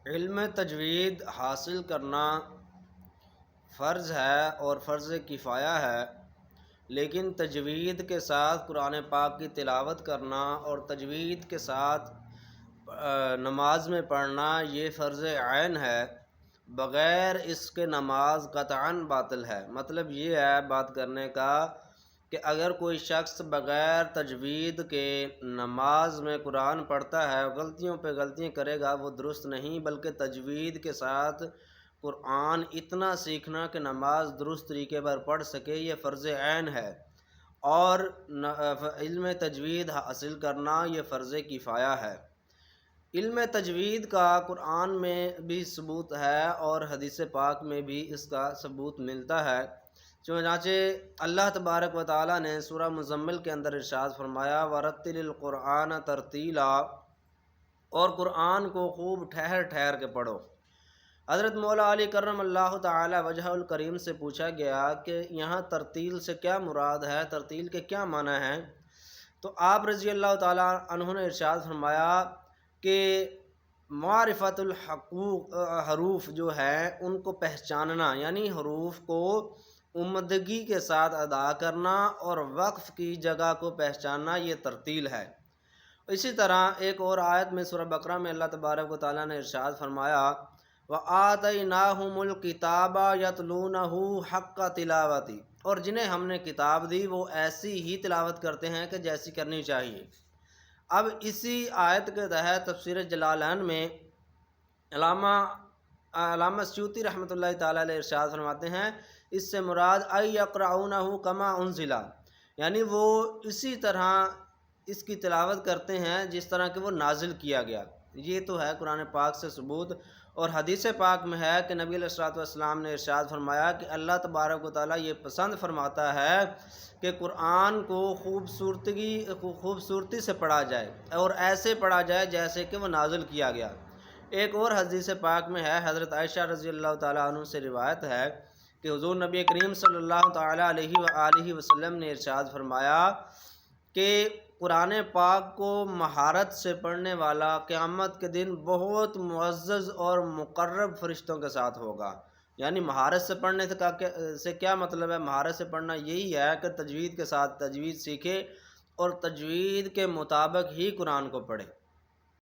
علم تجوید حاصل کرنا فرض ہے اور فرض کفایہ ہے، لیکن تجوید کے ساتھ قرآن پاک کی تلاوت کرنا اور تجوید کے ساتھ نماز میں پڑھنا یہ فرض عین ہے۔ بغیر اس کے نماز قطعاً باطل ہے۔ مطلب یہ ہے بات کرنے کا کہ اگر کوئی شخص بغیر تجوید کے نماز میں قرآن پڑھتا ہے، غلطیوں پہ غلطیاں کرے گا، وہ درست نہیں، بلکہ تجوید کے ساتھ قرآن اتنا سیکھنا کہ نماز درست طریقے پر پڑھ سکے، یہ فرض عین ہے۔ اور علم تجوید حاصل کرنا یہ فرض کفایہ ہے۔ علم تجوید کا قرآن میں بھی ثبوت ہے اور حدیث پاک میں بھی اس کا ثبوت ملتا ہے۔ چنانچہ اللہ تبارک و تعالیٰ نے سورہ مزمل کے اندر ارشاد فرمایا وَرَتِّلِ الْقُرْآنَ تَرْتِیلًا، اور قرآن کو خوب ٹھہر ٹھہر کے پڑھو۔ حضرت مولا علی کرم اللہ تعالی وجہ الکریم سے پوچھا گیا کہ یہاں ترتیل سے کیا مراد ہے، ترتیل کے کیا معنی ہیں؟ تو آپ رضی اللہ تعالیٰ عنہ نے ارشاد فرمایا کہ معرفت حروف جو ہے ان کو پہچاننا، یعنی حروف کو عمدگی کے ساتھ ادا کرنا اور وقف کی جگہ کو پہچاننا، یہ ترتیل ہے۔ اسی طرح ایک اور آیت میں سورہ بقرہ میں اللہ تبارک و تعالیٰ نے ارشاد فرمایا وَآتَيْنَاهُمُ الْكِتَابَ يَتْلُونَهُ حَقَّ تِلَاوَتِهِ، اور جنہیں ہم نے کتاب دی وہ ایسی ہی تلاوت کرتے ہیں کہ جیسی کرنی چاہیے۔ اب اسی آیت کے تحت تفسیر جلالین میں علامہ سیوطی رحمۃ اللہ تعالیٰ علیہ ارشاد فرماتے ہیں اس سے مراد یقرؤونہ کما انزل، یعنی وہ اسی طرح اس کی تلاوت کرتے ہیں جس طرح کہ وہ نازل کیا گیا۔ یہ تو ہے قرآن پاک سے ثبوت، اور حدیث پاک میں ہے کہ نبی علیہ الصلوۃ والسلام نے ارشاد فرمایا کہ اللہ تبارک و تعالیٰ یہ پسند فرماتا ہے کہ قرآن کو خوبصورتی سے پڑھا جائے اور ایسے پڑھا جائے جیسے کہ وہ نازل کیا گیا۔ ایک اور حدیث پاک میں ہے، حضرت عائشہ رضی اللہ تعالیٰ عنہ سے روایت ہے کہ حضور نبی کریم صلی اللہ تعالیٰ علیہ وآلہ وسلم نے ارشاد فرمایا کہ قرآن پاک کو مہارت سے پڑھنے والا قیامت کے دن بہت معزز اور مقرب فرشتوں کے ساتھ ہوگا۔ یعنی مہارت سے پڑھنے سے کیا مطلب ہے؟ مہارت سے پڑھنا یہی ہے کہ تجوید کے ساتھ تجوید سیکھے اور تجوید کے مطابق ہی قرآن کو پڑھے۔